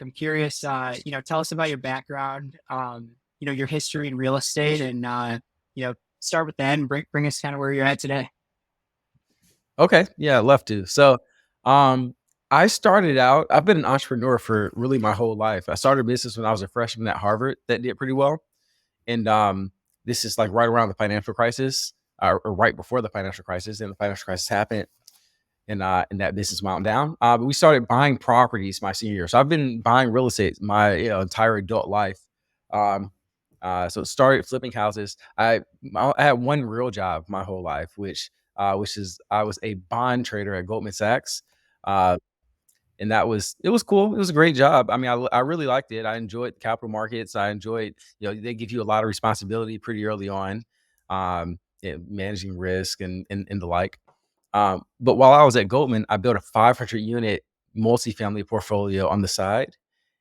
I'm curious, tell us about your background, your history in real estate and, start with that and bring us kind of where you're at today. Okay, yeah, I'd love to. Um, I started out. I've been an entrepreneur for really my whole life. I started a business when I was a freshman at Harvard that did pretty well, and this is like right around the financial crisis, or right before the financial crisis. And the financial crisis happened, and that business wound down. But we started buying properties my senior year, so I've been buying real estate my entire adult life. Um, so it started flipping houses. I had one real job my whole life, which is I was a bond trader at Goldman Sachs. Uh, and it was cool. It was a great job. I mean, I really liked it. I enjoyed the capital markets. I enjoyed, they give you a lot of responsibility pretty early on, managing risk and the like. But while I was at Goldman, I built a 500 unit multifamily portfolio on the side,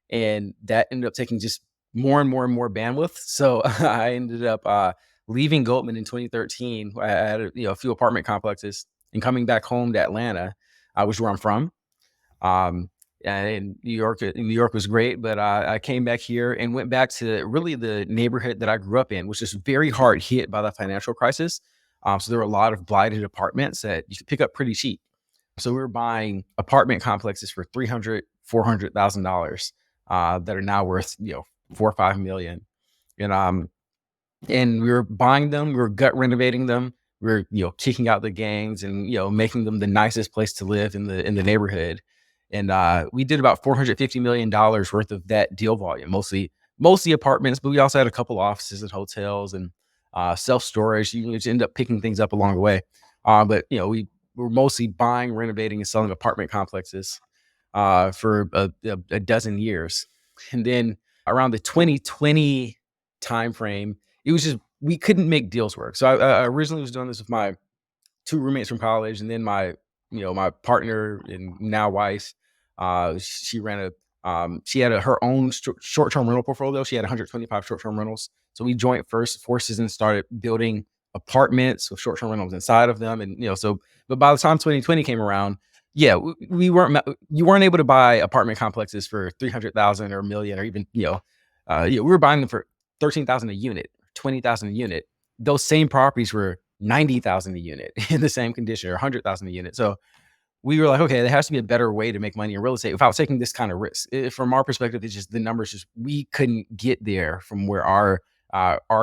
and that ended up taking just more and more and more bandwidth. So I ended up leaving Goldman in 2013. I had a few apartment complexes and coming back home to Atlanta, which is where I'm from. And New York was great, but I came back here and went back to really the neighborhood that I grew up in, which is very hard hit by the financial crisis. So there were a lot of blighted apartments that you could pick up pretty cheap. So we were buying apartment complexes for $300,000, $400,000 that are now worth 4 or 5 million, and we were buying them, we were gut renovating them, we were kicking out the gangs and making them the nicest place to live in the neighborhood, and we did about $450 million worth of that deal volume, mostly apartments, but we also had a couple offices and hotels and self storage. You just end up picking things up along the way, but we were mostly buying, renovating, and selling apartment complexes for a dozen years. And then around the 2020 timeframe, it was just we couldn't make deals work. So I originally was doing this with my two roommates from college, and then my partner and now wife. She ran she had her own short term rental portfolio. She had 125 short term rentals. So we joined forces and started building apartments with short term rentals inside of them, and so. But by the time 2020 came around, yeah, we weren't you weren't able to buy apartment complexes for 300,000 or a million or even we were buying them for 13,000 a unit, 20,000 a unit. Those same properties were 90,000 a unit in the same condition, or 100,000 a unit. So we were like, okay, there has to be a better way to make money in real estate without taking this kind of risk. From our perspective, it's just the numbers we couldn't get there from where our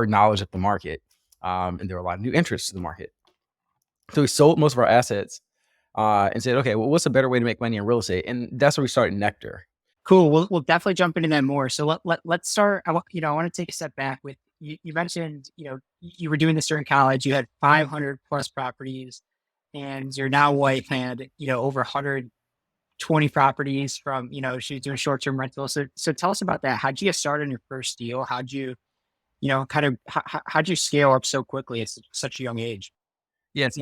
knowledge of the market, and there were a lot of new entrants to the market. So we sold most of our assets and said, okay, well, what's a better way to make money in real estate? And that's where we started Nectar. Cool. We'll definitely jump into that more. So let's start. I want to take a step back with you. You mentioned, you were doing this during college. You had 500 plus properties, and your now wife had, over 120 properties from, she was doing short term rentals. So tell us about that. How'd you get started on your first deal? How'd you, how'd you scale up so quickly at such a young age? Yeah, it's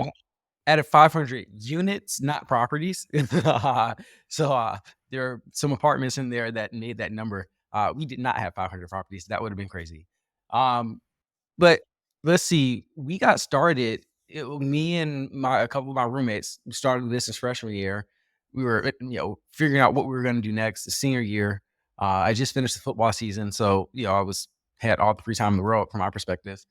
out of 500 units, not properties. So there are some apartments in there that made that number. We did not have 500 properties. That would have been crazy. But let's see. We got started. Me and a couple of my roommates started the business freshman year. We were, figuring out what we were going to do next. The senior year, I just finished the football season, so I had all the free time in the world from my perspective,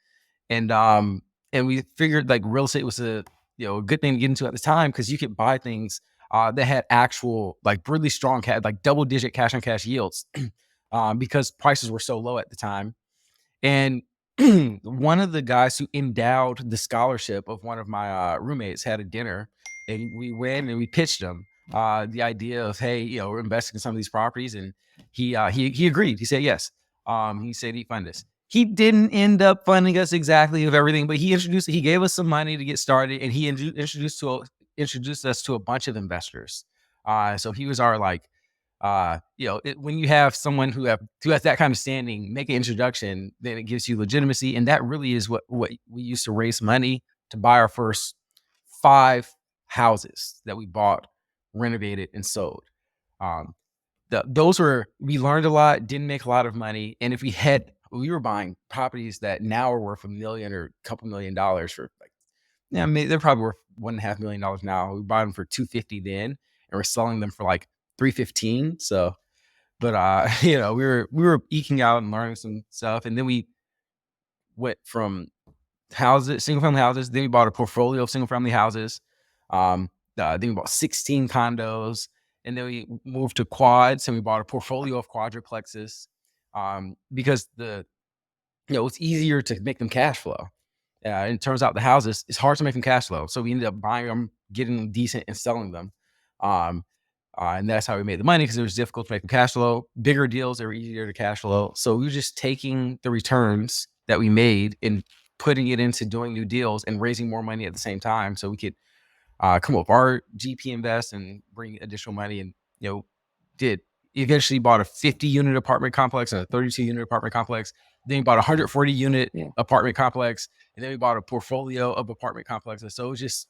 and we figured like real estate was a good thing to get into at the time because you could buy things that had actual like really strong like double digit cash on cash yields because prices were so low at the time. And one of the guys who endowed the scholarship of one of my roommates had a dinner, and we went and we pitched him the idea of, hey, we're investing in some of these properties, and he agreed. He said yes. He said he'd fund us. He didn't end up funding us exactly of everything, but he gave us some money to get started, and he introduced us to a bunch of investors. So he was our like, when you have someone who has that kind of standing, make an introduction, then it gives you legitimacy, and that really is what we used to raise money to buy our first 5 houses that we bought, renovated, and sold. We learned a lot, didn't make a lot of money, and if we were buying properties that now are worth $1 million or a couple $1 million for like, they're probably worth $1.5 million now. We bought them for $250 then, and we're selling them for like $315. So But we were eking out and learning some stuff, and then we went from houses, single family houses. Then we bought a portfolio of single family houses. Then we bought 16 condos, and then we moved to quads, and we bought a portfolio of quadruplexes, because it's easier to make them cash flow. And it turns out the houses, it's hard to make them cash flow. So we ended up buying them, getting them decent, and selling them. And that's how we made the money, because it was difficult to make them cash flow. Bigger deals, they were easier to cash flow. So we were just taking the returns that we made and putting it into doing new deals and raising more money at the same time, so we could come up with our GP invest and bring additional money. And did eventually bought a 50 unit apartment complex and a 32 unit apartment complex. Then we bought a 140 unit apartment complex, and then we bought a portfolio of apartment complexes. So it was just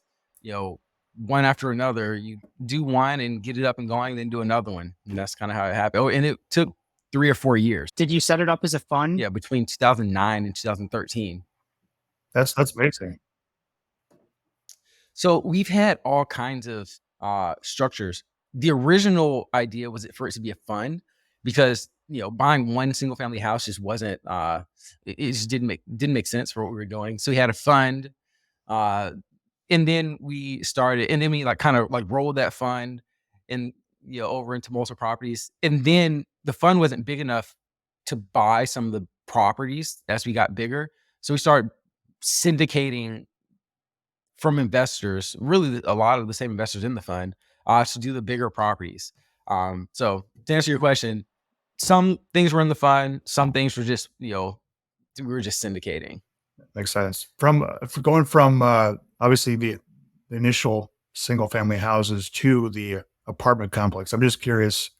one after another. You do one and get it up and going, then do another one, and that's kind of how it happened. Oh, and it took 3 or 4 years. Did you set it up as a fund? Yeah, between 2009 and 2013. That's amazing. So we've had all kinds of structures. The original idea was for it to be a fund, because buying one single family house just wasn't it just didn't make sense for what we were doing. So we had a fund, and then we started, and then we kind of rolled that fund and over into multiple properties. And then the fund wasn't big enough to buy some of the properties as we got bigger. So we started syndicating from investors, really a lot of the same investors in the fund, to do the bigger properties. So to answer your question, some things were in the fund, some things were just, we were just syndicating. Makes sense. Going from obviously the initial single family houses to the apartment complex, I'm just curious.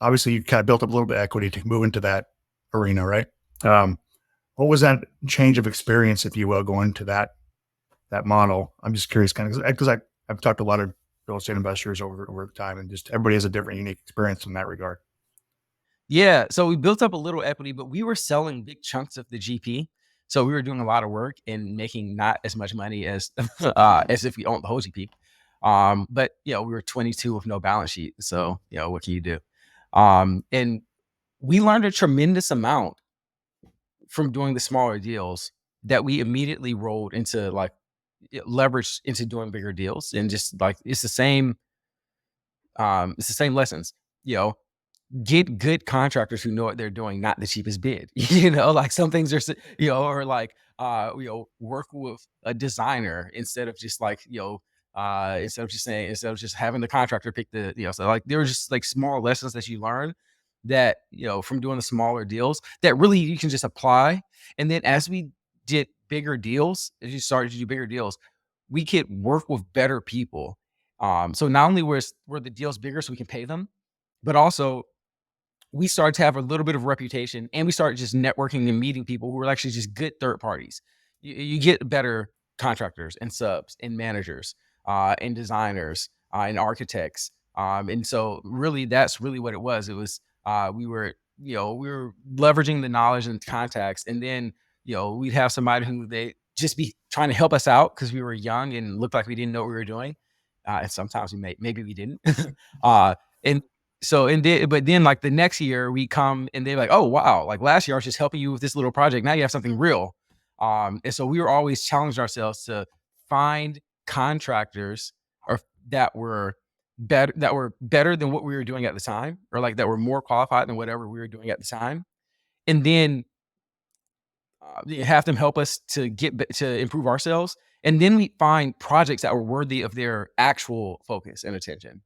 Obviously, you kind of built up a little bit of equity to move into that arena, right? What was that change of experience, if you will, going to that model? I'm just curious, kind of, because I've talked to a lot of real estate investors over time, and just everybody has a different, unique experience in that regard. Yeah, so we built up a little equity, but we were selling big chunks of the GP. So we were doing a lot of work and making not as much money as as if we owned the whole GP. But we were 22 with no balance sheet. So what can you do? And we learned a tremendous amount from doing the smaller deals that we immediately rolled into leverage into doing bigger deals. And just it's the same lessons. Get good contractors who know what they're doing, not the cheapest bid. Some things are, or work with a designer instead of just instead of just having the contractor pick the, so there were just small lessons that you learn that, from doing the smaller deals that really you can just apply. And then as we did bigger deals, as you started to do bigger deals, we could work with better people. So not only were the deals bigger so we can pay them, but also we started to have a little bit of reputation, and we started just networking and meeting people who were actually just good third parties. You get better contractors and subs and managers and designers and architects. And so really, that's really what it was. It was, we were leveraging the knowledge and contacts, and then, we'd have somebody who they just be trying to help us out because we were young and looked like we didn't know what we were doing. And sometimes maybe we didn't. And so, but then the next year we come and they're like, oh, wow. Last year I was just helping you with this little project. Now you have something real. And so we were always challenging ourselves to find contractors that were better than what we were doing at the time, or that were more qualified than whatever we were doing at the time. And then have them help us to improve ourselves. And then we find projects that were worthy of their actual focus and attention.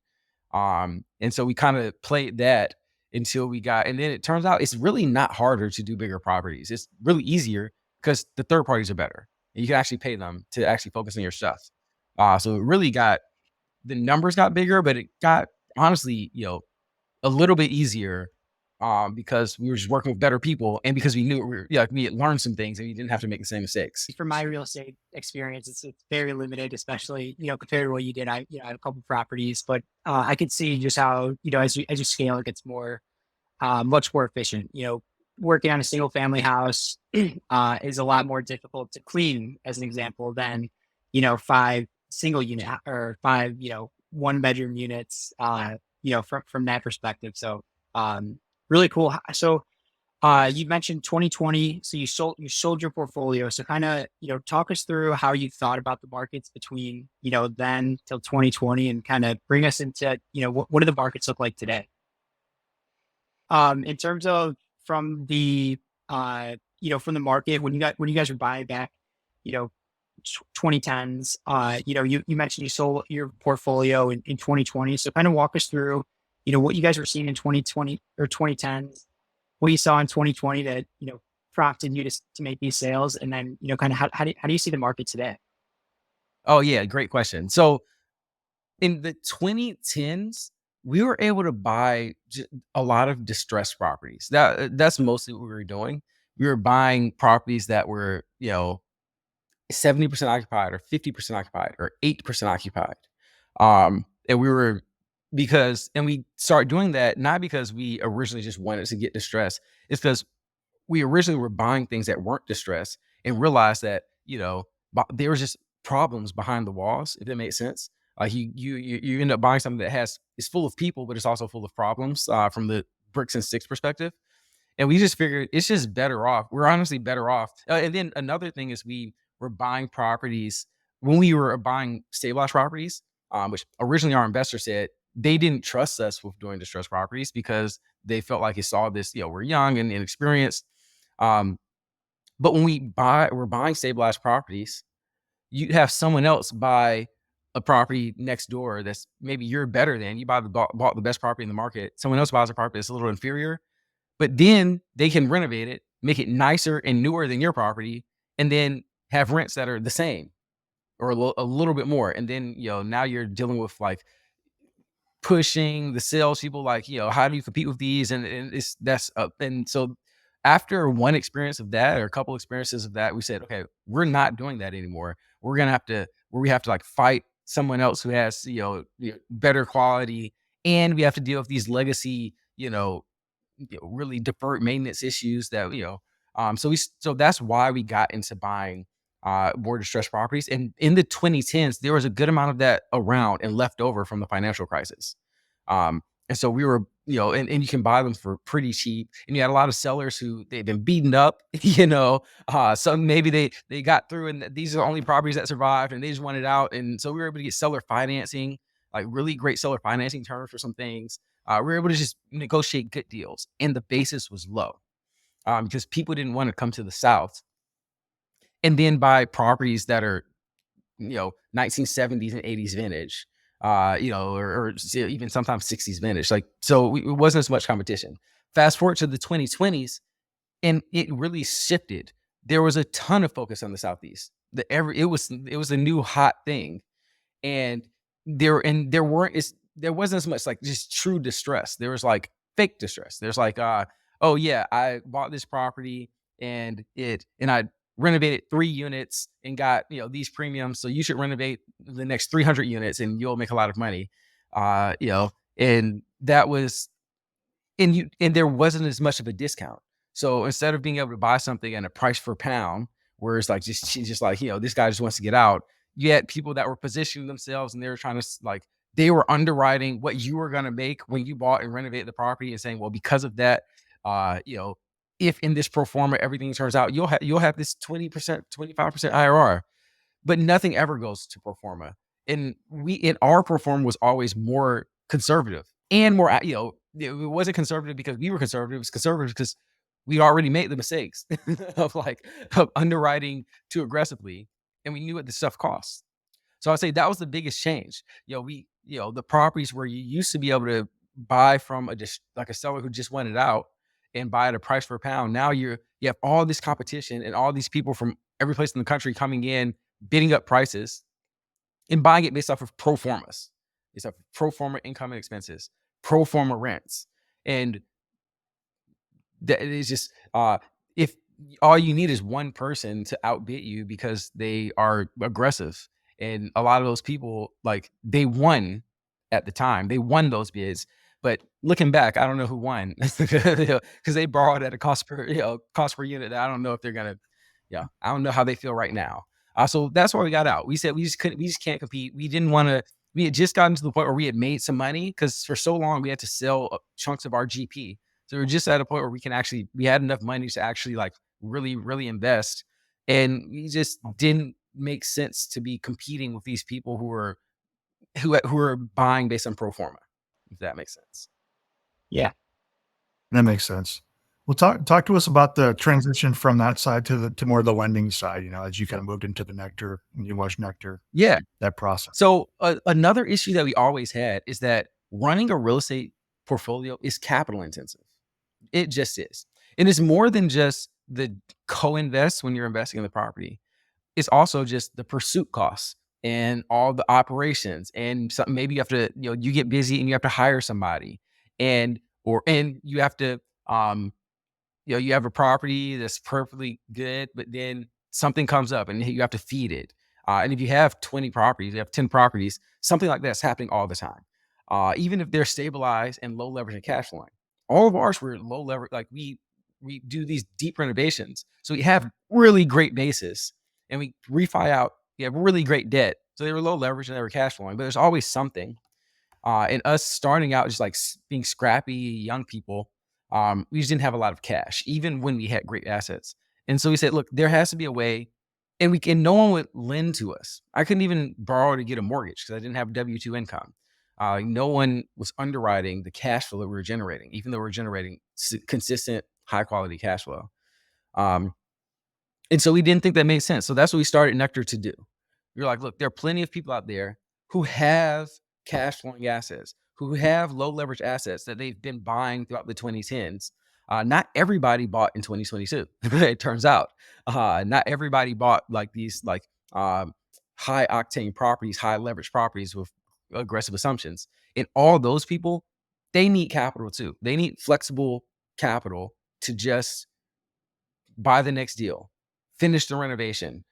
And so we kind of played that until we got, and then it turns out it's really not harder to do bigger properties. It's really easier because the third parties are better. And you can actually pay them to actually focus on your stuff. So it really the numbers got bigger, but it got honestly, a little bit easier because we were just working with better people, and because we knew we had learned some things and we didn't have to make the same mistakes. For my real estate experience, it's very limited, especially, compared to what you did. I have a couple properties, but I could see just how, as you scale, it gets much more efficient. Working on a single family house is a lot more difficult to clean, as an example, than, 5 single unit or 5, 1 bedroom units, from that perspective. So Really cool. So, you mentioned 2020. So you sold your portfolio. So kind of, talk us through how you thought about the markets between, then till 2020 and kind of bring us into, what do the markets look like today? In terms of from the, from the market, when you guys were buying back, you know, 2010s, you mentioned you sold your portfolio in 2020. So kind of walk us through, what you guys were seeing in 2020 or 2010s, what you saw in 2020 that, prompted you to make these sales. And then, kind of how do you see the market today? Oh yeah, great question. So in the 2010s, we were able to buy a lot of distressed properties. That's mostly what we were doing. We were buying properties that were, 70% occupied or 50% occupied or 8% occupied. And we were and we started doing that not because we originally just wanted to get distressed. It's because we originally were buying things that weren't distressed and realized that, there was just problems behind the walls, if that makes sense. Like you end up buying something that is full of people, but it's also full of problems from the bricks and sticks perspective. And we just figured it's just better off. We're honestly better off. And then another thing is we were buying properties when we were buying stabilized properties, which originally our investor said they didn't trust us with doing distressed properties because they felt like it saw this, we're young and inexperienced. Um, but when we're buying stabilized properties, you have someone else buy a property next door that's maybe you're better than. You bought the best property in the market. Someone else buys a property that's a little inferior, but then they can renovate it, make it nicer and newer than your property, and then have rents that are the same or a little bit more. And then, now you're dealing with like pushing the salespeople, like, how do you compete with these? And so after one experience of that or a couple experiences of that, we said, okay, we're not doing that anymore. We're going to have to, where we have to like fight someone else who has, better quality. And we have to deal with these legacy, really deferred maintenance issues that, so that's why we got into buying more distressed properties. And in the 2010s, there was a good amount of that around and left over from the financial crisis. And so we were, and you can buy them for pretty cheap. And you had a lot of sellers who they've been beaten up, some maybe they got through and these are the only properties that survived and they just wanted out. And so we were able to get seller financing, like really great seller financing terms for some things. We were able to just negotiate good deals and the basis was low because people didn't want to come to the South and then buy properties that are, 1970s and 80s vintage, or even sometimes 60s vintage. Like, so it wasn't as much competition. Fast forward to the 2020s and it really shifted. There was a ton of focus on the Southeast. It was a new hot thing. And there wasn't as much like just true distress. There was like fake distress. There's like, oh yeah, I bought this property and I renovated 3 units and got, these premiums. So you should renovate the next 300 units and you'll make a lot of money. And that was, and there wasn't as much of a discount. So instead of being able to buy something at a price per pound, where it's like just like, this guy just wants to get out, you had people that were positioning themselves and they were trying to like, they were underwriting what you were going to make when you bought and renovated the property and saying, well, because of that, if in this pro forma everything turns out, you'll have this 20%, 25% IRR, but nothing ever goes to pro forma. And our pro forma was always more conservative and more, it wasn't conservative because we were conservative. It was conservative because we already made the mistakes of underwriting too aggressively, and we knew what the stuff costs. So I'd say that was the biggest change. The properties where you used to be able to buy from a seller who just wanted out and buy at a price per pound. Now you have all this competition and all these people from every place in the country coming in, bidding up prices and buying it based off of pro formas. It's a pro forma income and expenses, pro forma rents. And that is just, if all you need is one person to outbid you because they are aggressive. And a lot of those people, like, they won at the time. They won those bids. But looking back, I don't know who won because they borrowed at a cost per unit. I don't know if they're gonna, I don't know how they feel right now. So that's why we got out. We said we just can't compete. We didn't want to we had just gotten to the point where we had made some money because for so long we had to sell chunks of our GP. So we were just at a point where we had enough money to actually like really, really invest. And we just didn't make sense to be competing with these people who were buying based on pro forma, if that makes sense. Yeah. That makes sense. Well, talk to us about the transition from that side to more the lending side, as you kind of moved into the Nectar and you watched Nectar, Yeah. that process. So another issue that we always had is that running a real estate portfolio is capital intensive. It just is. And it's more than just the co-invest when you're investing in the property. It's also just the pursuit costs and all the operations. And maybe you have to, you get busy and you have to hire somebody and you have to, you have a property that's perfectly good, but then something comes up and you have to feed it. And if you have 20 properties, you have 10 properties, something like that's happening all the time. Even if they're stabilized and low leverage and cash flowing. All of ours were low leverage. Like we do these deep renovations. So we have really great basis and we refi out. We have really great debt. So they were low leverage and they were cash flowing, but there's always something. And us starting out just like being scrappy young people, we just didn't have a lot of cash, even when we had great assets. And so we said, look, there has to be a way, and no one would lend to us. I couldn't even borrow to get a mortgage because I didn't have W-2 income. No one was underwriting the cash flow that we were generating, even though we were generating consistent, high quality cash flow. And so we didn't think that made sense. So that's what we started Nectar to do. We were like, look, there are plenty of people out there who have cash flowing assets, who have low leverage assets that they've been buying throughout the 2010s. Not everybody bought in 2022. It turns out, not everybody bought like these high octane properties, high leverage properties with aggressive assumptions. And all those people, they need capital too. They need flexible capital to just buy the next deal, finish the renovation,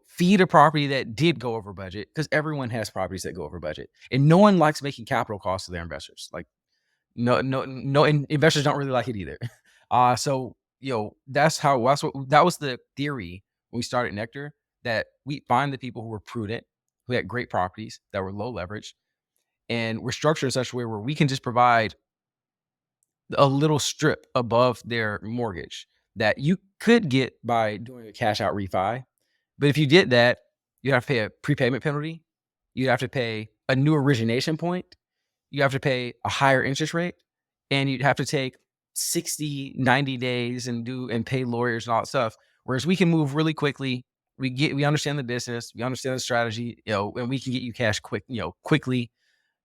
feed a property that did go over budget, because everyone has properties that go over budget, and no one likes making capital costs to their investors. Like no, and investors don't really like it either. So that was the theory when we started Nectar, that we find the people who were prudent, who had great properties that were low leverage, and we're structured in such a way where we can just provide a little strip above their mortgage that you could get by doing a cash out refi. But if you did that, you'd have to pay a prepayment penalty. You'd have to pay a new origination point. You have to pay a higher interest rate, and you'd have to take 60, 90 days and pay lawyers and all that stuff. Whereas we can move really quickly. We understand the business, we understand the strategy, and we can get you cash quickly.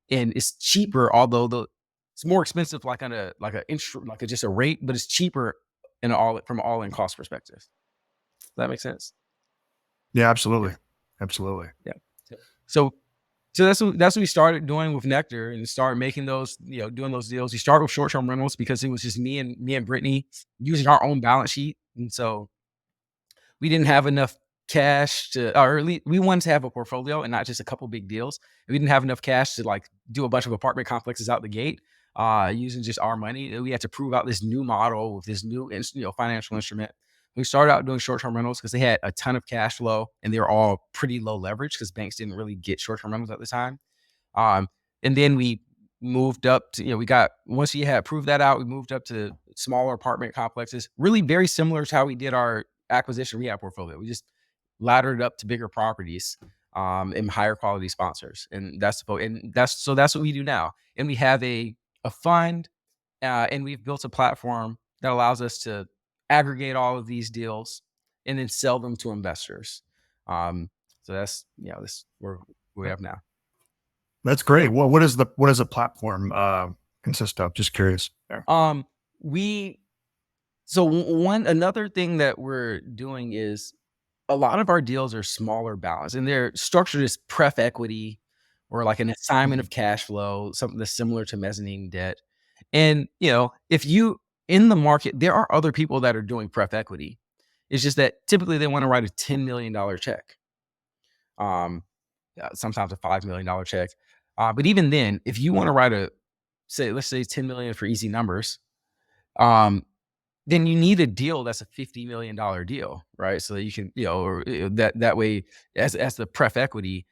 And it's cheaper, although it's more expensive, just a rate, but it's cheaper from an all-in cost perspective. Does that make sense? Yeah, absolutely. Absolutely. Yeah. So that's what we started doing with Nectar, and started making those, doing those deals. We started with short-term rentals because it was just me and Brittany using our own balance sheet. And so we didn't have enough cash or at least we wanted to have a portfolio and not just a couple big deals. We didn't have enough cash to like do a bunch of apartment complexes out the gate using just our money. We had to prove out this new model with this new financial instrument. We started out doing short-term rentals because they had a ton of cash flow and they were all pretty low leverage because banks didn't really get short-term rentals at the time. And then we moved up to, once we had proved that out, we moved up to smaller apartment complexes, really very similar to how we did our acquisition rehab portfolio. We just laddered up to bigger properties and higher quality sponsors. And that's what we do now. And we have a fund and we've built a platform that allows us to aggregate all of these deals and then sell them to investors. So that's, this where we have now. That's great. Well, what does the platform consist of? Just curious. Another thing that we're doing is a lot of our deals are smaller balance and they're structured as pref equity or like an assignment of cash flow, something that's similar to mezzanine debt. And, if you in the market, there are other people that are doing pref equity. It's just that typically they want to write a $10 million check. Sometimes a $5 million check. But even then, if you want to write let's say 10 million for easy numbers, then you need a deal that's a $50 million deal, right? So that you can, that way as the pref equity,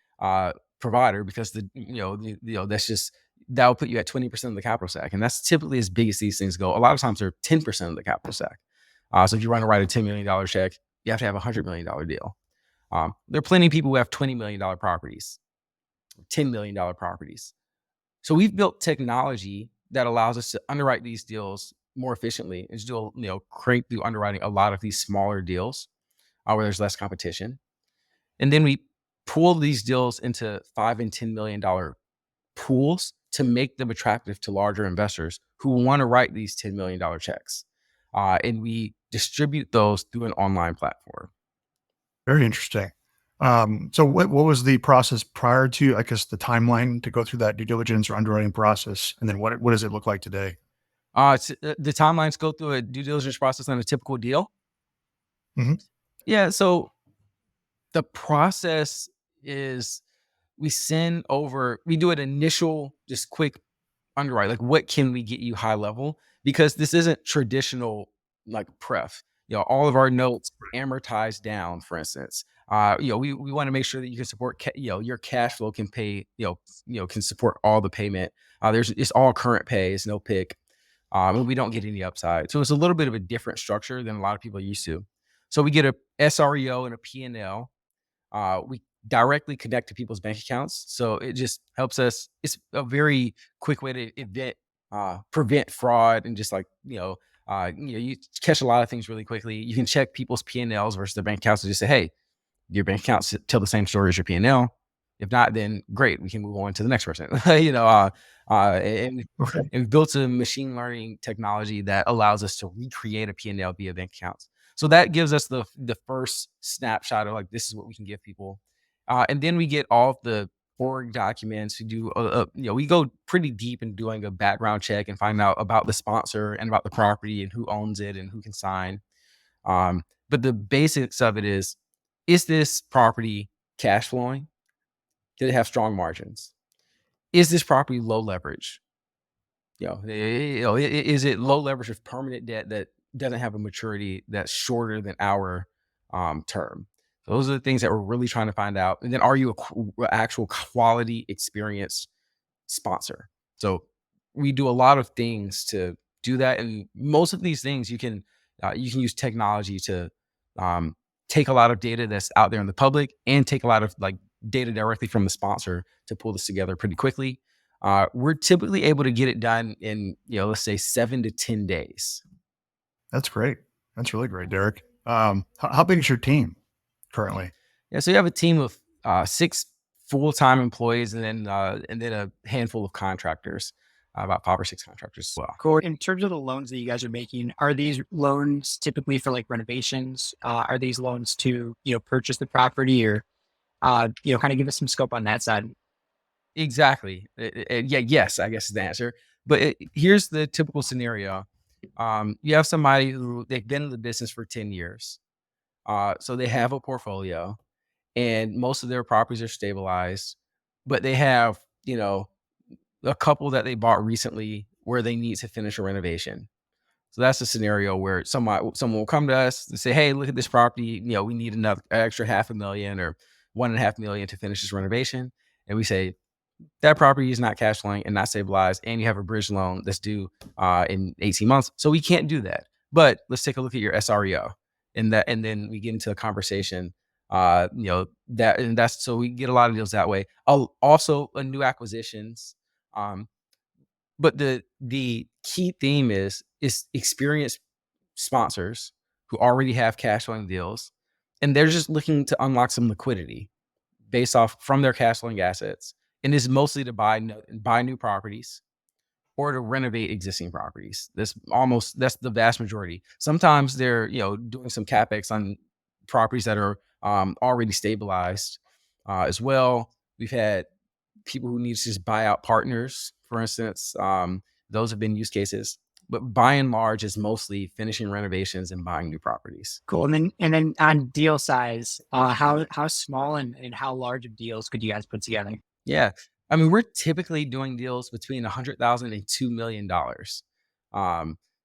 provider because that's just that will put you at 20% of the capital stack, and that's typically as big as these things go. A lot of times they're 10% of the capital stack. So if you want to write a $10 million check, you have to have a $100 million deal. There are plenty of people who have $20 million properties, $10 million properties. So we've built technology that allows us to underwrite these deals more efficiently and still, crank through underwriting a lot of these smaller deals where there's less competition. And then we pool these deals into $5 and $10 million pools to make them attractive to larger investors who want to write these $10 million checks. And we distribute those through an online platform. Very interesting. So what was the process prior to, I guess, the timeline to go through that due diligence or underwriting process? And then what does it look like today? The timelines go through a due diligence process on a typical deal. Mhm. Yeah. So the process is we do an initial, just quick underwrite. Like, what can we get you high level? Because this isn't traditional like pref. All of our notes amortize down, for instance. We want to make sure that you can support, your cash flow can pay, can support all the payment. It's all current pay, it's no pick. And we don't get any upside. So it's a little bit of a different structure than a lot of people are used to. So we get a SREO and a P&L. We directly connect to people's bank accounts. So it just helps us. It's a very quick way to prevent fraud and just you catch a lot of things really quickly. You can check people's P&Ls versus their bank accounts and just say, hey, your bank accounts tell the same story as your P&L. If not, then great, we can move on to the next person. And we've built a machine learning technology that allows us to recreate a P&L via bank accounts. So that gives us the first snapshot of like, this is what we can give people. And then we get all of the org documents. We do, we go pretty deep in doing a background check and find out about the sponsor and about the property and who owns it and who can sign. But the basics of it is this property cash flowing? Did it have strong margins? Is this property low leverage? Is it low leverage with permanent debt that doesn't have a maturity that's shorter than our term? Those are the things that we're really trying to find out. And then, are you an actual quality, experienced sponsor? So we do a lot of things to do that, and most of these things you can use technology to take a lot of data that's out there in the public and take a lot of like data directly from the sponsor to pull this together pretty quickly. We're typically able to get it done in, let's say 7 to 10 days. That's great. That's really great, Derrick. How big is your team currently? Yeah, so you have a team of 6 full-time employees and then a handful of contractors, about 5 or 6 contractors as well. Cool. In terms of the loans that you guys are making, are these loans typically for like renovations? Are these loans to, purchase the property or, kind of give us some scope on that side? Exactly. Yes, I guess is the answer. But here's the typical scenario. You have somebody who they've been in the business for 10 years. So they have a portfolio and most of their properties are stabilized, but they have, a couple that they bought recently where they need to finish a renovation. So that's a scenario where someone will come to us and say, hey, look at this property. We need another extra $500,000 or $1.5 million to finish this renovation. And we say, that property is not cash flowing and not stabilized, and you have a bridge loan that's due in 18 months. So we can't do that. But let's take a look at your SREO, and then we get into a conversation. So we get a lot of deals that way. Also, new acquisitions. But the key theme is experienced sponsors who already have cash flowing deals, and they're just looking to unlock some liquidity based off from their cash flowing assets. And is mostly to buy new properties or to renovate existing properties. That's the vast majority. Sometimes they're doing some capex on properties that are already stabilized as well. We've had people who need to just buy out partners, for instance. Those have been use cases, but by and large, it's mostly finishing renovations and buying new properties. Cool. And then on deal size, how small and how large of deals could you guys put together? Yeah. I mean, we're typically doing deals between $100,000 and $2 million.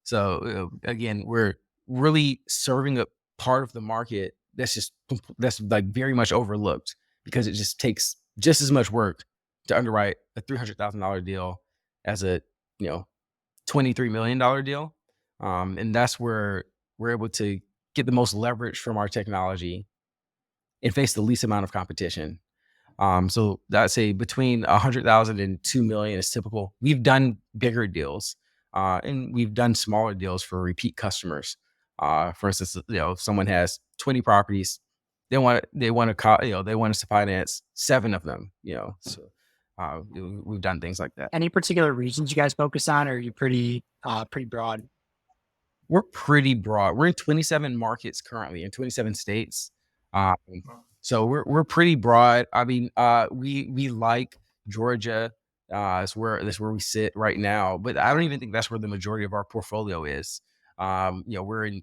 So again, we're really serving a part of the market that's like very much overlooked because it just takes just as much work to underwrite a $300,000 deal as a, $23 million deal. And that's where we're able to get the most leverage from our technology and face the least amount of competition. So I'd say between 100,000 and 2 million is typical. We've done bigger deals, and we've done smaller deals for repeat customers. For instance, if someone has 20 properties, they want us to finance 7 of them. So we've done things like that. Any particular regions you guys focus on, or are you pretty broad? We're pretty broad. We're in 27 markets currently, in 27 states. Um, so we're pretty broad. I mean, we like Georgia. That's where we sit right now. But I don't even think that's where the majority of our portfolio is. We're in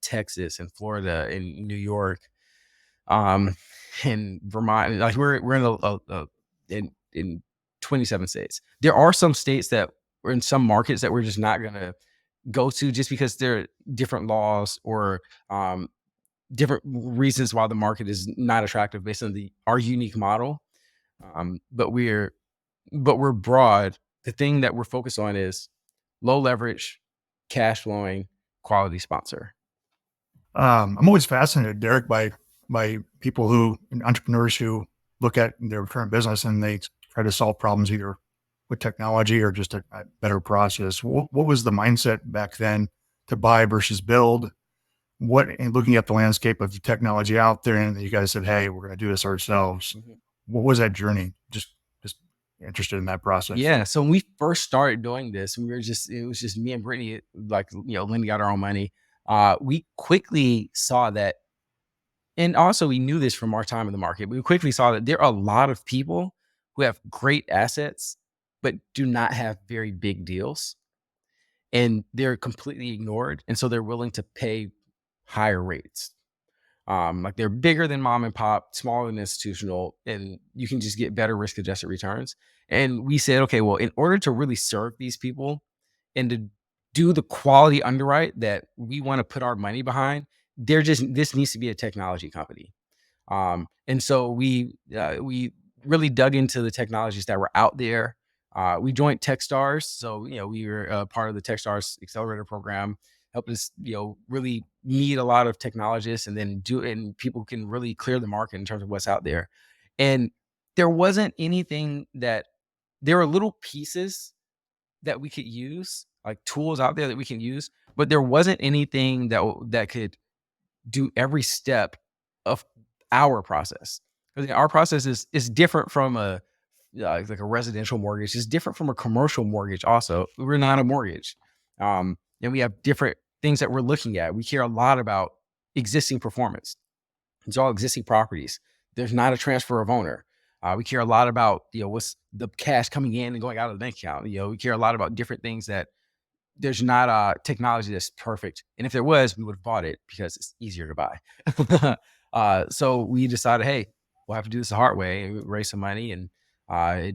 Texas and Florida and New York, and Vermont. Like we're in 27 states. There are some states that we're in, some markets that we're just not gonna go to just because there are different laws or different reasons why the market is not attractive based on our unique model. But we're broad. The thing that we're focused on is low leverage, cash flowing, quality sponsor. I'm always fascinated, Derrick, by people entrepreneurs who look at their current business and they try to solve problems either with technology or just a better process. What was the mindset back then to buy versus build? And looking at the landscape of the technology out there, and you guys said, "Hey, we're going to do this ourselves." Mm-hmm. What was that journey? Just interested in that process. Yeah. So when we first started doing this, it was just me and Brittany, like, lending out our own money. We quickly saw that, and also we knew this from our time in the market. We quickly saw that there are a lot of people who have great assets, but do not have very big deals, and they're completely ignored. And so they're willing to pay higher rates. Like they're bigger than mom and pop, smaller than institutional, and you can just get better risk adjusted returns. And we said, okay, well, in order to really serve these people and to do the quality underwrite that we want to put our money behind, this needs to be a technology company. And so we really dug into the technologies that were out there. We joined Techstars, so we were part of the Techstars accelerator program. Helped us, really meet a lot of technologists, and then and people can really clear the market in terms of what's out there. And there wasn't anything there are little pieces that we could use, like tools out there that we can use, but there wasn't anything that could do every step of our process. Our process is different from like a residential mortgage. It's different from a commercial mortgage. Also, we're not a mortgage, and we have different things that we're looking at. We care a lot about existing performance. It's all existing properties. There's not a transfer of owner. We care a lot about what's the cash coming in and going out of the bank account. We care a lot about different things that there's not a technology that's perfect. And if there was, we would have bought it because it's easier to buy. So we decided, hey, we'll have to do this the hard way, and raise some money, and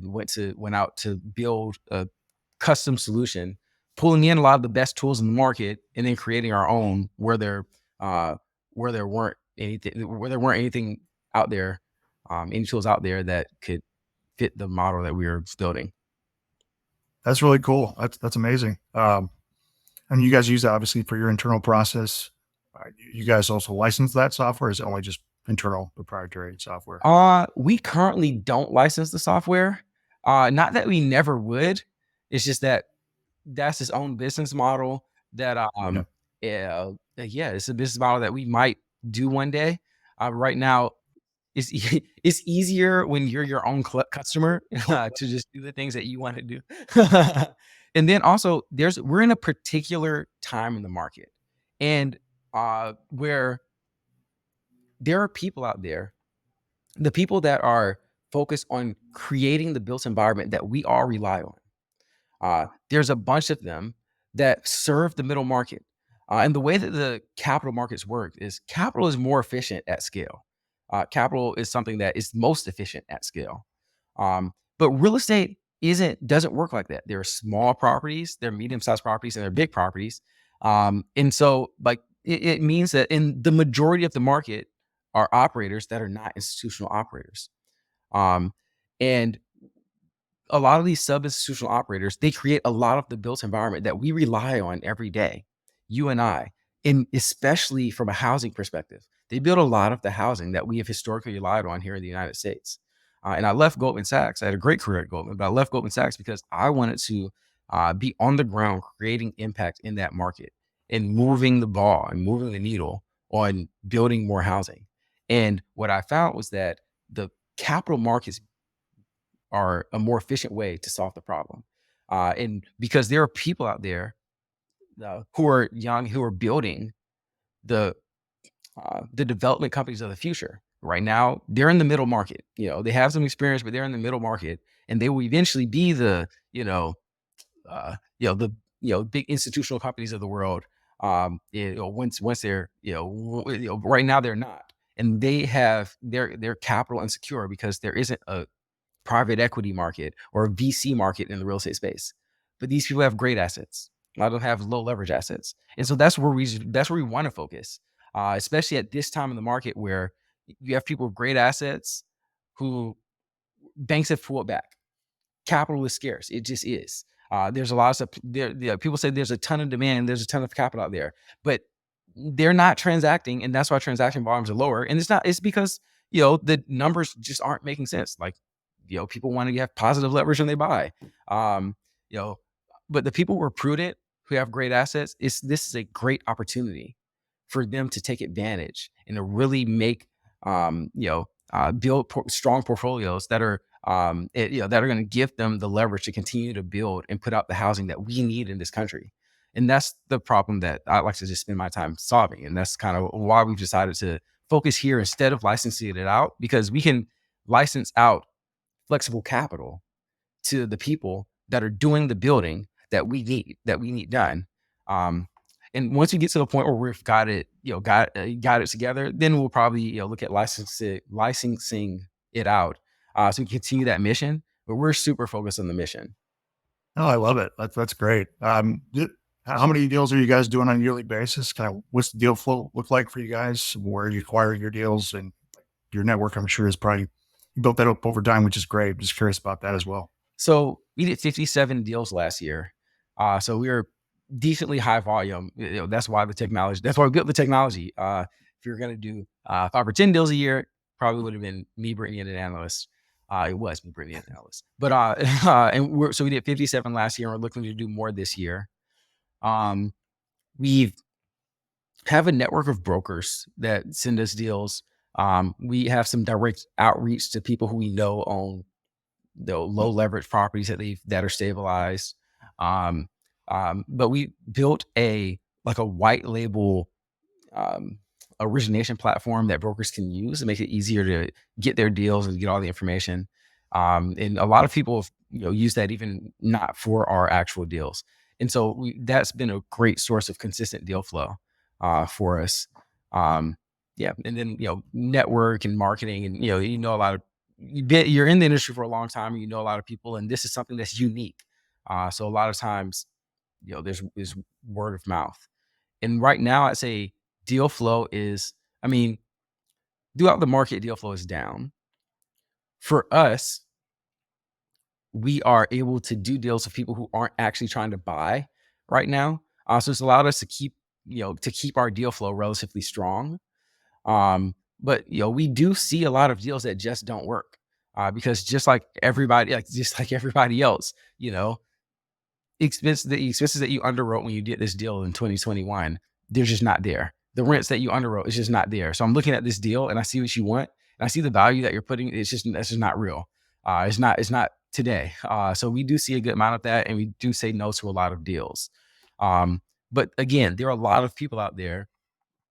went out to build a custom solution, pulling in a lot of the best tools in the market, and then creating our own where there weren't anything out there, any tools out there that could fit the model that we were building. That's really cool. That's amazing. And you guys use that obviously for your internal process. You guys also license that software? Or is it only just internal proprietary software? We currently don't license the software. Not that we never would. It's just that that's its own business model that, it's a business model that we might do one day. Right now, it's easier when you're your own customer to just do the things that you want to do. And then also we're in a particular time in the market, and where there are people out there, the people that are focused on creating the built environment that we all rely on. There's a bunch of them that serve the middle market. And the way that the capital markets work is capital is more efficient at scale. Capital is something that is most efficient at scale. But real estate doesn't work like that. There are small properties, there are medium-sized properties, and there are big properties. And so like it means that in the majority of the market are operators that are not institutional operators. And a lot of these sub-institutional operators, they create a lot of the built environment that we rely on every day, you and I, and especially from a housing perspective. They build a lot of the housing that we have historically relied on here in the United States. And I left Goldman Sachs. I had a great career at Goldman, but I left Goldman Sachs because I wanted to be on the ground creating impact in that market and moving the ball and moving the needle on building more housing. And what I found was that the capital markets are a more efficient way to solve the problem. And because there are people out there who are young, who are building the development companies of the future. Right now, they're in the middle market. They have some experience, but they're in the middle market, and they will eventually be the big institutional companies of the world. Once they're right now they're not, and they have their capital insecure because there isn't a private equity market or a VC market in the real estate space. But these people have great assets. A lot of them have low leverage assets. And so that's where we want to focus, especially at this time in the market where you have people with great assets who banks have pulled back. Capital is scarce. It just is. There's a lot of people say there's a ton of demand, there's a ton of capital out there, but they're not transacting, and that's why transaction volumes are lower. And it's because the numbers just aren't making sense. Like people want to have positive leverage when they buy. Um, but the people who are prudent, who have great assets, this is a great opportunity for them to take advantage and to really make build strong portfolios that are that are going to give them the leverage to continue to build and put out the housing that we need in this country. And that's the problem that I like to just spend my time solving. And that's kind of why we've decided to focus here instead of licensing it out, because we can license out flexible capital to the people that are doing the building that we need done. And once we get to the point where we've got it together, then we'll probably look at licensing it out, so we can continue that mission. But we're super focused on the mission. Oh, I love it. That's great. How many deals are you guys doing on a yearly basis? Kind of what's the deal flow look like for you guys? Where are you acquiring your deals, and your network, I'm sure, is probably, you built that up over time, which is great. Just curious about that as well. So we did 57 deals last year. So we were decently high volume. That's why we built the technology. If you're going to do 5 or 10 deals a year, probably would have been me bringing in an analyst. It was me bringing in an analyst. But so we did 57 last year, and we're looking to do more this year. We have a network of brokers that send us deals. We have some direct outreach to people who we know own the low leverage properties that are stabilized. But we built a white label origination platform that brokers can use to make it easier to get their deals and get all the information. And a lot of people use that even not for our actual deals. And so that's been a great source of consistent deal flow for us. And then network and marketing, and a lot of, you're in the industry for a long time, and a lot of people, and this is something that's unique. So a lot of times, there's word of mouth. And right now, I'd say deal flow is, throughout the market, deal flow is down. For us, we are able to do deals with people who aren't actually trying to buy right now. So it's allowed us to keep our deal flow relatively strong. But we do see a lot of deals that just don't work, because just like everybody else, the expenses that you underwrote when you did this deal in 2021, they're just not there. The rents that you underwrote is just not there. So I'm looking at this deal and I see what you want, and I see the value that you're putting. That's just not real. It's not today. So we do see a good amount of that, and we do say no to a lot of deals. But again, there are a lot of people out there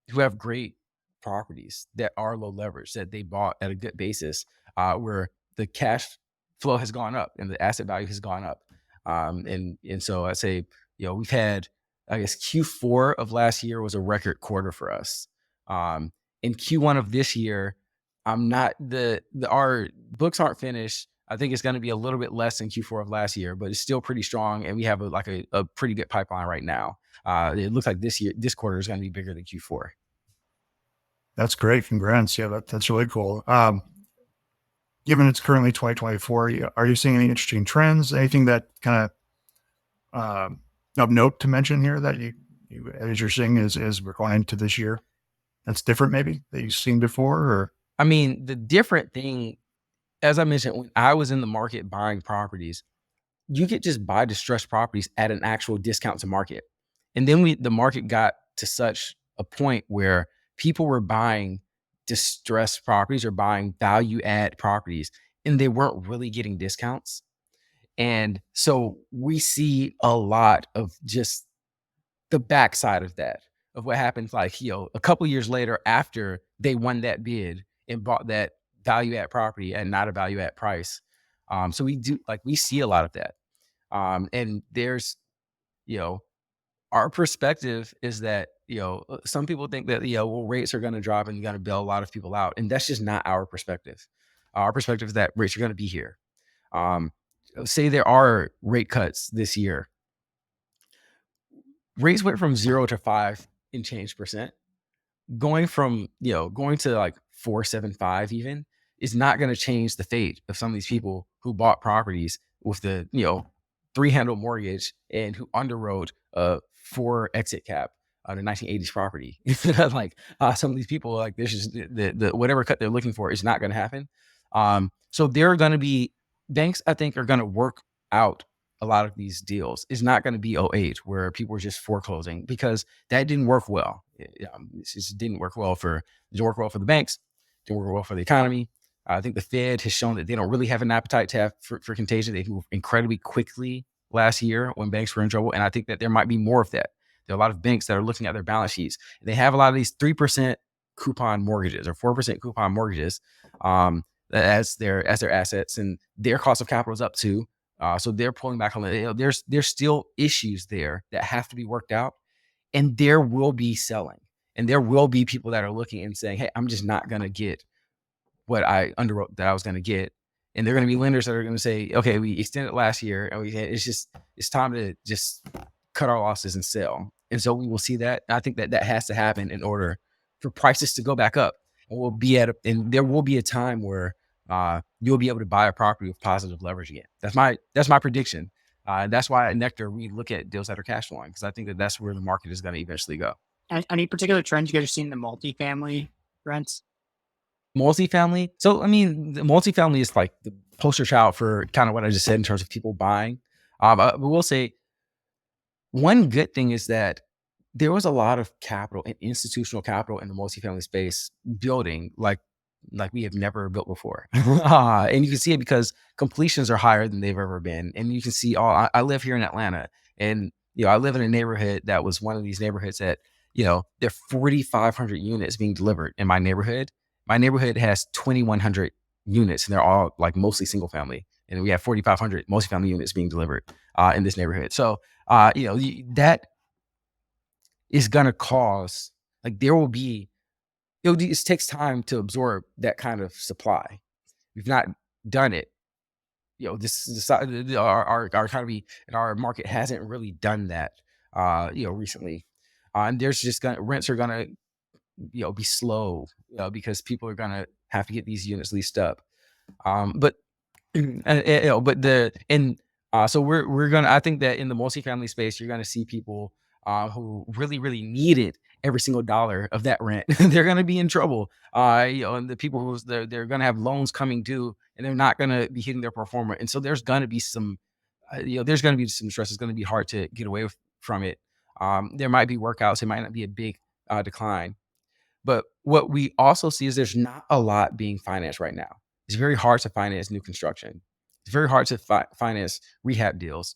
who have great properties that are low leverage, that they bought at a good basis, where the cash flow has gone up and the asset value has gone up. And so I say, we've had, I guess Q4 of last year was a record quarter for us. In Q1 of this year, our books aren't finished. I think it's going to be a little bit less than Q4 of last year, but it's still pretty strong. And we have a pretty good pipeline right now. It looks like this quarter is going to be bigger than Q4. That's great. Congrats. Yeah, that's really cool. given it's currently 2024, are you seeing any interesting trends? Anything that kind of note to mention here that as you're seeing as we're going into this year, that's different maybe that you've seen before? Or I mean, the different thing, as I mentioned, when I was in the market buying properties, you could just buy distressed properties at an actual discount to market. And then the market got to such a point where people were buying distressed properties or buying value add properties, and they weren't really getting discounts. And so we see a lot of just the backside of that, of what happens, like, a couple years later after they won that bid and bought that value add property at not a value add price. So we see a lot of that. And there's, you know, our perspective is that, some people think that, well, rates are going to drop and you're going to bail a lot of people out. And that's just not our perspective. Our perspective is that rates are going to be here. Um, Say there are rate cuts this year. Rates went from 0 to 5 and change percent. Going to like 4.75 even is not going to change the fate of some of these people who bought properties with the, 3-handle mortgage and who underwrote a 4 exit cap on a 1980s property. Like some of these people, like, this is the whatever cut they're looking for is not going to happen. So there are going to be banks, I think, are going to work out a lot of these deals. It's not going to be '08 where people were just foreclosing, because that didn't work well. It just didn't work well for the banks, didn't work well for the economy. I think the Fed has shown that they don't really have an appetite to have for contagion. They moved incredibly quickly last year when banks were in trouble. And I think that there might be more of that. There are a lot of banks that are looking at their balance sheets. They have a lot of these 3% coupon mortgages or 4% coupon mortgages as their assets, and their cost of capital is up too. So they're pulling back on it. There's still issues there that have to be worked out, and there will be selling, and there will be people that are looking and saying, "Hey, I'm just not going to get what I underwrote that I was going to get." And they're going to be lenders that are going to say, "Okay, we extended last year, and it's time to just cut our losses and sell." And so we will see that. I think that has to happen in order for prices to go back up. And there will be a time where you'll be able to buy a property with positive leverage again. That's my prediction. And that's why at Nectar we look at deals that are cash flowing, because I think that that's where the market is going to eventually go. Any particular trends you guys are seeing in the multifamily rents? Multifamily. So, I mean, the multifamily is like the poster child for kind of what I just said in terms of people buying. But we'll say one good thing is that there was a lot of capital and institutional capital in the multifamily space building like we have never built before. And you can see it because completions are higher than they've ever been. And you can see I live here in Atlanta, and I live in a neighborhood that was one of these neighborhoods that, there are 4,500 units being delivered in my neighborhood. My neighborhood has 2,100 units, and they're all like mostly single family. And we have 4,500 multifamily units being delivered in this neighborhood. So, that is going to cause, like, it takes time to absorb that kind of supply. We've not done it. Our economy and our market hasn't really done that, recently. And there's just rents are gonna, be slow, because people are gonna have to get these units leased up. But so we're gonna. I think that in the multifamily space, you're gonna see people who really, really needed every single dollar of that rent. They're gonna be in trouble. And the people who they're gonna have loans coming due, and they're not gonna be hitting their pro forma. And so there's gonna be some, there's gonna be some stress. It's gonna be hard to get away from it. There might be workouts. It might not be a big decline. But what we also see is there's not a lot being financed right now. It's very hard to finance new construction. It's very hard to finance rehab deals,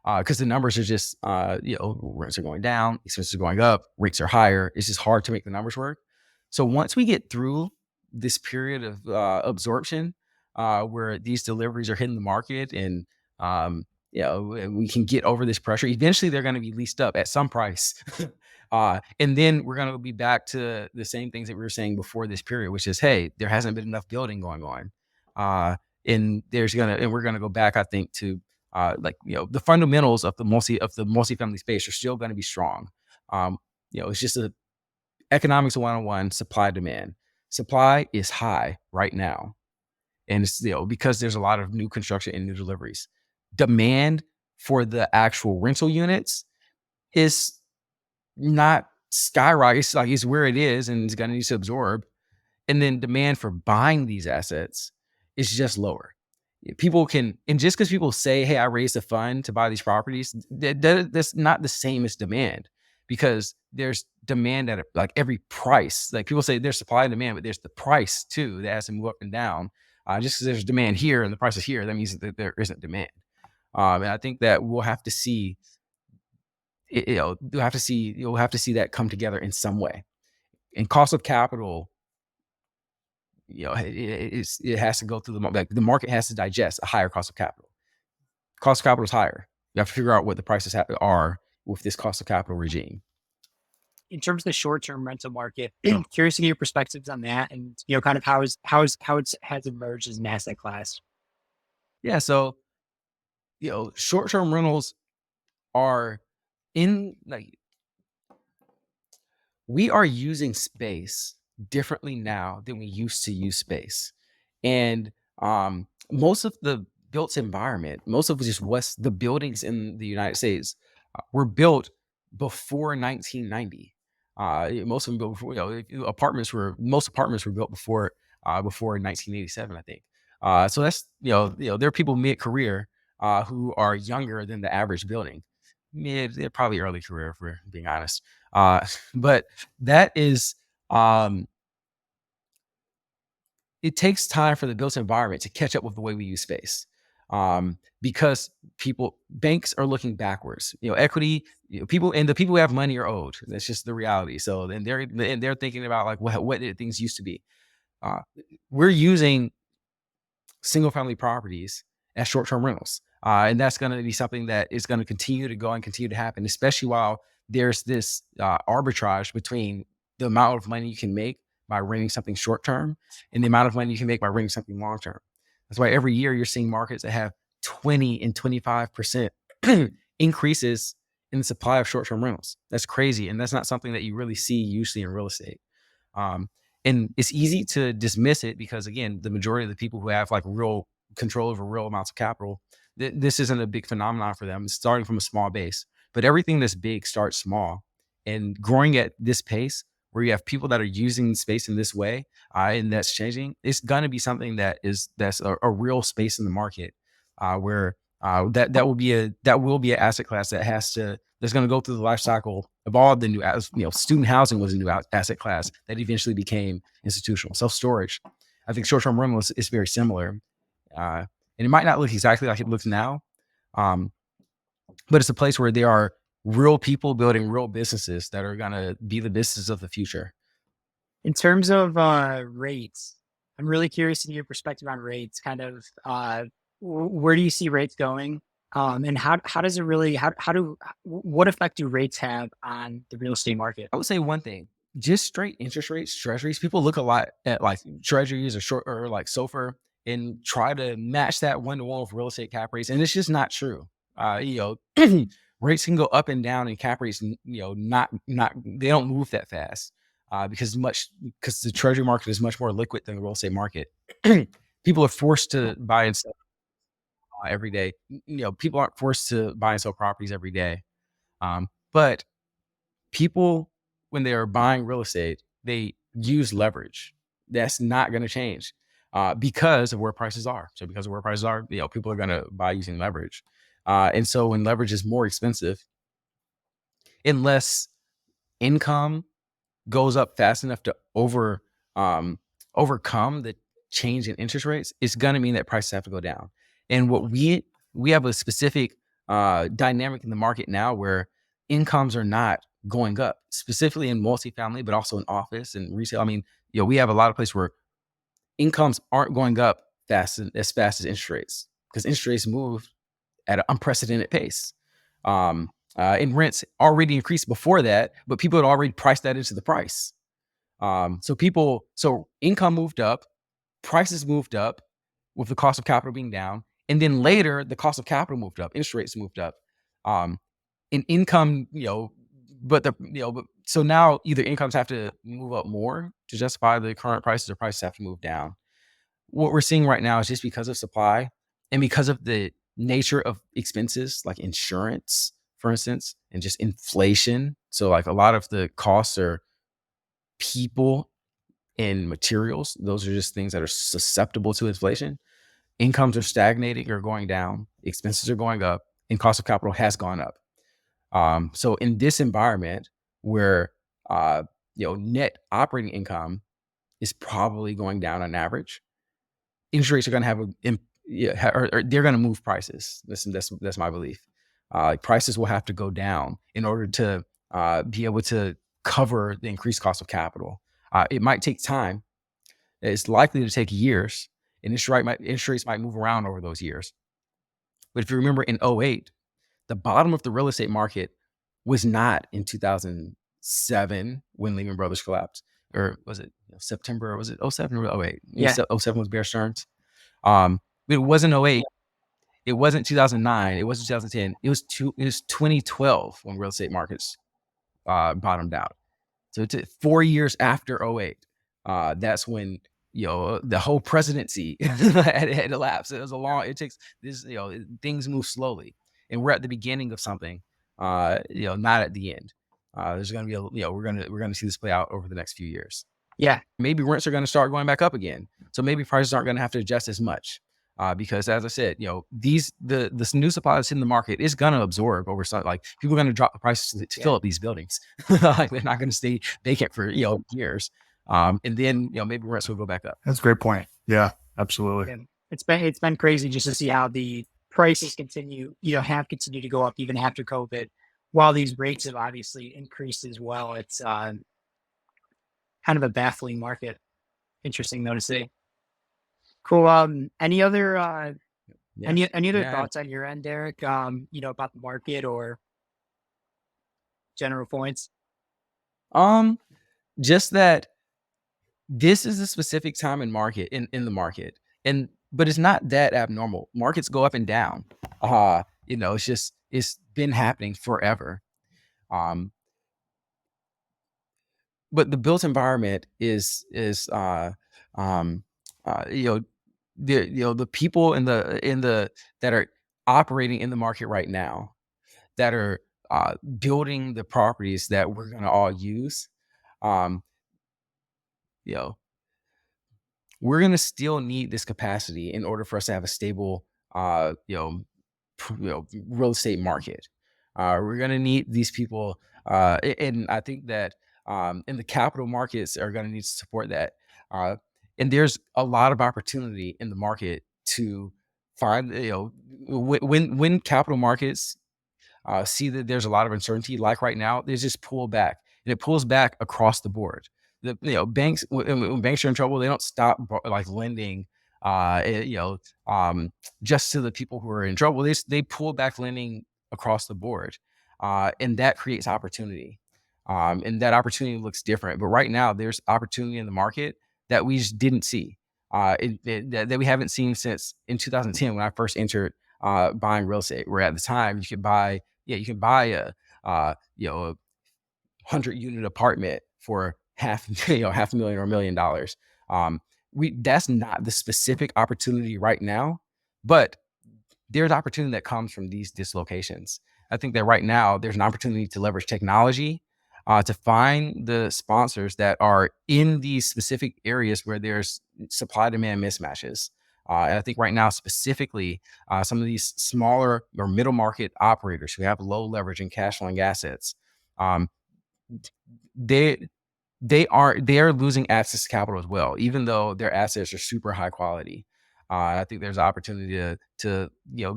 because the numbers are just, rents are going down, expenses are going up, rates are higher. It's just hard to make the numbers work. So once we get through this period of absorption, where these deliveries are hitting the market, and we can get over this pressure, eventually they're going to be leased up at some price. And then we're going to be back to the same things that we were saying before this period, which is, hey, there hasn't been enough building going on. And we're going to go back, I think, to the fundamentals of the multifamily space are still going to be strong. It's just economics 101, supply demand. Supply is high right now. And it's, because there's a lot of new construction and new deliveries. Demand for the actual rental units is not skyrocket. It's like, it's where it is and it's going to need to absorb. And then demand for buying these assets is just lower. People can, and just because people say, hey, I raised a fund to buy these properties, that's not the same as demand, because there's demand at like every price. Like people say there's supply and demand, but there's the price too that has to move up and down. Just because there's demand here and the price is here, that means that there isn't demand. And I think that we'll have to see, you'll have to see that come together in some way. And cost of capital, it has to go through the market has to digest a higher cost of capital. Cost of capital is higher. You have to figure out what the prices are with this cost of capital regime. In terms of the short-term rental market, curious to get your perspectives on that, and kind of how it has emerged as an asset class. Yeah, so short-term rentals are we are using space differently now than we used to use space. And most of the built environment, most of just the buildings in the United States were built before 1990. Most of them built before, most apartments were built before 1987, I think. So that's, there are people mid-career who are younger than the average building. They're probably early career, if we're being honest. But that is, it takes time for the built environment to catch up with the way we use space. Because banks are looking backwards. Equity, people who have money are old. That's just the reality. So then they're thinking about like what did things used to be. We're using single family properties as short-term rentals. And that's going to be something that is going to continue to go and continue to happen, especially while there's this arbitrage between the amount of money you can make by renting something short-term and the amount of money you can make by renting something long-term. That's why every year you're seeing markets that have 20 and 25% increases in the supply of short-term rentals. That's crazy. And that's not something that you really see usually in real estate. And it's easy to dismiss it because, again, the majority of the people who have like real control over real amounts of capital, this isn't a big phenomenon for them. It's starting from a small base, but everything that's big starts small, and growing at this pace where you have people that are using space in this way, and that's changing. It's going to be something that's a real space in the market, where that will be an asset class that's going to go through the life cycle of all the new, student housing was a new asset class that eventually became institutional. Self-storage, I think short-term rental is very similar. And it might not look exactly like it looks now, but it's a place where there are real people building real businesses that are going to be the business of the future. In terms of rates, I'm really curious to get your perspective on rates. Kind of, where do you see rates going? And how does it really, what effect do rates have on the real estate market? I would say one thing, just straight interest rates, treasuries. People look a lot at like treasuries or like SOFR and try to match that one-to-one with real estate cap rates. And it's just not true. Rates can go up and down, and cap rates, not they don't move that fast, because the treasury market is much more liquid than the real estate market. People are forced to buy and sell every day. People aren't forced to buy and sell properties every day. But people, when they are buying real estate, they use leverage. That's not going to change because of where prices are. So because of where prices are, people are going to buy using leverage. And so when leverage is more expensive, unless income goes up fast enough to overcome the change in interest rates, it's going to mean that prices have to go down. And what we have a specific dynamic in the market now where incomes are not going up, specifically in multifamily, but also in office and resale. I mean, we have a lot of places where incomes aren't going up as fast as interest rates, because interest rates move at an unprecedented pace. And rents already increased before that, but people had already priced that into the price. So income moved up, prices moved up with the cost of capital being down. And then later the cost of capital moved up, interest rates moved up. And income, so now either incomes have to move up more to justify the current prices, or prices have to move down. what we're seeing right now is just because of supply and because of the nature of expenses like insurance, for instance, and just inflation. So like a lot of the costs are people and materials. Those are just things that are susceptible to inflation. Incomes are stagnating or going down, expenses are going up, and cost of capital has gone up. So in this environment where net operating income is probably going down on average, interest rates are going to have or they're going to move prices. That's my belief. Like prices will have to go down in order to be able to cover the increased cost of capital. It might take time. It's likely to take years, and interest rates might move around over those years. But if you remember in '08, the bottom of the real estate market was not in 2007 when Lehman Brothers collapsed, or was it September? Or was it '07 or '08? Yeah. '07 was Bear Stearns. It wasn't '08. It wasn't 2009. It wasn't 2010. It was 2012 when real estate markets bottomed out. So it's 4 years after '08. That's when the whole presidency had elapsed. It was a long. It takes this. Things move slowly, and we're at the beginning of something. Not at the end. There's going to be we're gonna see this play out over the next few years. Yeah. Maybe rents are going to start going back up again. So maybe prices aren't going to have to adjust as much. Because as I said, this new supply that's in the market is going to absorb over some, like people are going to drop the prices to fill up these buildings. Like they're not going to stay vacant for years. And then maybe rents will go back up. That's a great point. Yeah, absolutely. And it's been crazy just to see how the prices have continued to go up even after COVID, while these rates have obviously increased as well. It's kind of a baffling market. Interesting though to see. Cool. Any other any other thoughts on your end, Derrick? About the market or general points? Just that this is a specific time in the market, but it's not that abnormal. Markets go up and down. It's been happening forever. But the built environment is the people that are operating in the market right now, that are building the properties that we're going to all use. We're going to still need this capacity in order for us to have a stable real estate market. We're going to need these people, and I think that and the capital markets are going to need to support that. And there's a lot of opportunity in the market to find, when capital markets see that there's a lot of uncertainty, like right now, there's just pull back, and it pulls back across the board. Banks, when banks are in trouble, they don't stop lending, just to the people who are in trouble. They pull back lending across the board, and that creates opportunity. And that opportunity looks different. But right now, there's opportunity in the market that we just didn't see, that we haven't seen since in 2010 when I first entered buying real estate. Where at the time you could buy a 100-unit apartment for $500,000 or $1 million. That's not the specific opportunity right now, but there's opportunity that comes from these dislocations. I think that right now there's an opportunity to leverage technology to find the sponsors that are in these specific areas where there's supply-demand mismatches. And I think right now, specifically, some of these smaller or middle market operators who have low leverage and cash flowing assets, they are losing access to capital as well, even though their assets are super high quality. I think there's an opportunity to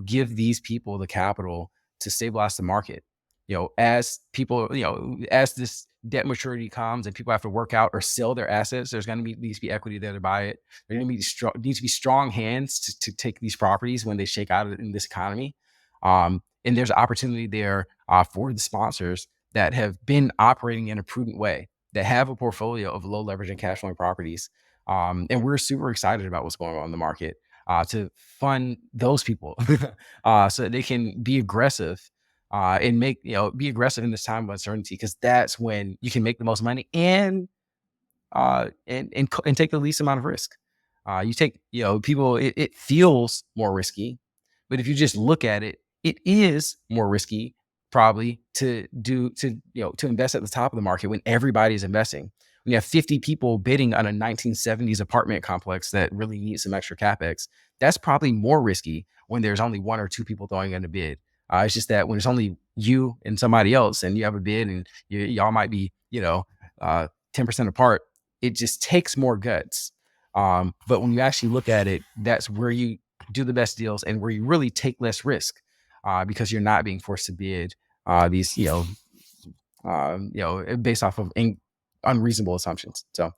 give these people the capital to stabilize the market. As people, as this debt maturity comes and people have to work out or sell their assets, there's going to needs to be equity there to buy it. There needs to be strong hands to take these properties when they shake out in this economy. And there's opportunity there for the sponsors that have been operating in a prudent way, that have a portfolio of low leverage and cash flowing properties. And we're super excited about what's going on in the market to fund those people so that they can be aggressive and be aggressive in this time of uncertainty, because that's when you can make the most money and take the least amount of risk. You take, people, it feels more risky, but if you just look at it, it is more risky probably to invest at the top of the market when everybody's investing. When you have 50 people bidding on a 1970s apartment complex that really needs some extra capex, that's probably more risky when there's only one or two people throwing in a bid. It's just that when it's only you and somebody else and you have a bid and y'all might be, 10% apart, it just takes more guts. But when you actually look at it, that's where you do the best deals and where you really take less risk, because you're not being forced to bid these, based off of unreasonable assumptions. So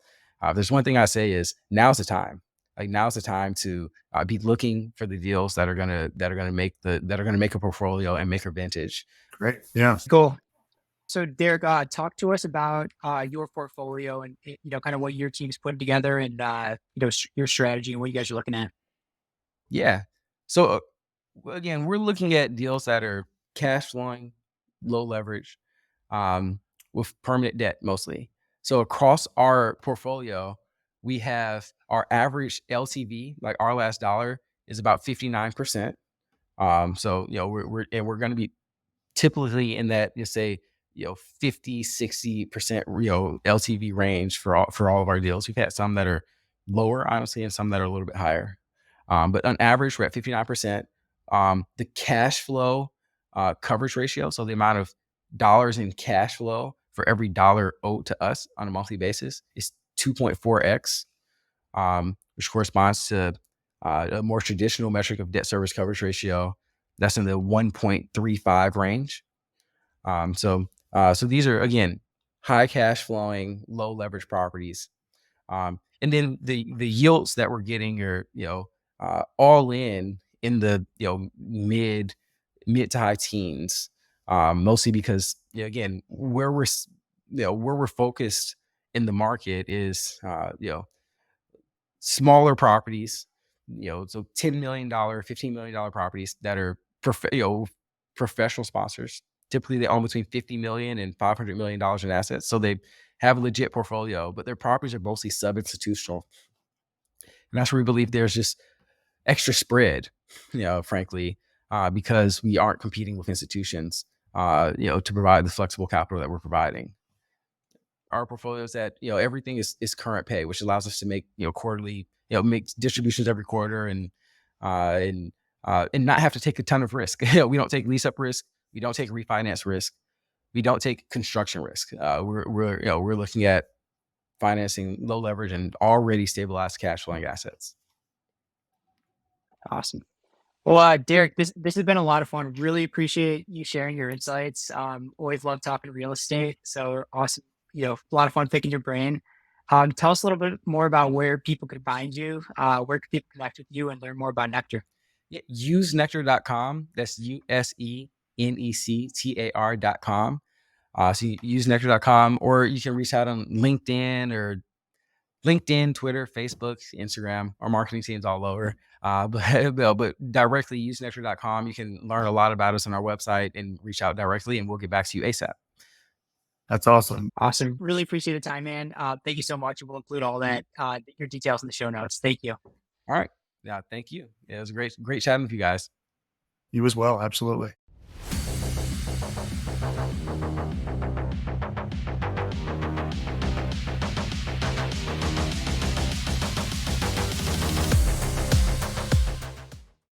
there's one thing I say is now's the time. Like now's the time to be looking for the deals that are gonna make a portfolio and make a vintage. Great. Yeah. Cool. So Derrick, talk to us about your portfolio and kind of what your team's putting together and your strategy and what you guys are looking at. Yeah. So again, we're looking at deals that are cash flowing, low leverage, with permanent debt mostly. So across our portfolio, we have our average LTV, like our last dollar, is about 59%. So we're going to be typically in that, just say, 50-60% LTV range for all of our deals. We've had some that are lower, honestly, and some that are a little bit higher. But on average, we're at 59%. The cash flow coverage ratio, so the amount of dollars in cash flow for every dollar owed to us on a monthly basis, is 2.4x, which corresponds to a more traditional metric of debt service coverage ratio that's in the 1.35 range. So these are, again, high cash flowing, low leverage properties. And then the yields that we're getting are, all in the, mid to high teens, mostly because, again, where we're focused in the market is, smaller properties, so $10 million, $15 million properties that are professional sponsors. Typically they own between $50 million and $500 million in assets. So they have a legit portfolio, but their properties are mostly sub-institutional. And that's where we believe there's just extra spread, frankly, because we aren't competing with institutions, to provide the flexible capital that we're providing. Our portfolio is that, everything is current pay, which allows us to make, quarterly, make distributions every quarter and not have to take a ton of risk. We don't take lease up risk. We don't take refinance risk. We don't take construction risk. We're looking at financing low leverage and already stabilized cash flowing assets. Awesome. Well, Derrick, this has been a lot of fun. Really appreciate you sharing your insights. Always love talking real estate. So awesome. A lot of fun picking your brain. Tell us a little bit more about where people could find you. Where can people connect with you and learn more about Nectar? Yeah, usenectar.com. That's usenectar.com. So you use nectar.com, or you can reach out on LinkedIn, Twitter, Facebook, Instagram. Our marketing team's all over. But directly usenectar.com. You can learn a lot about us on our website and reach out directly, and we'll get back to you ASAP. That's awesome. Awesome. Really appreciate the time, man. Thank you so much. We'll include all that, your details in the show notes. Thank you. All right. Yeah, thank you. It was great chatting with you guys. You as well. Absolutely.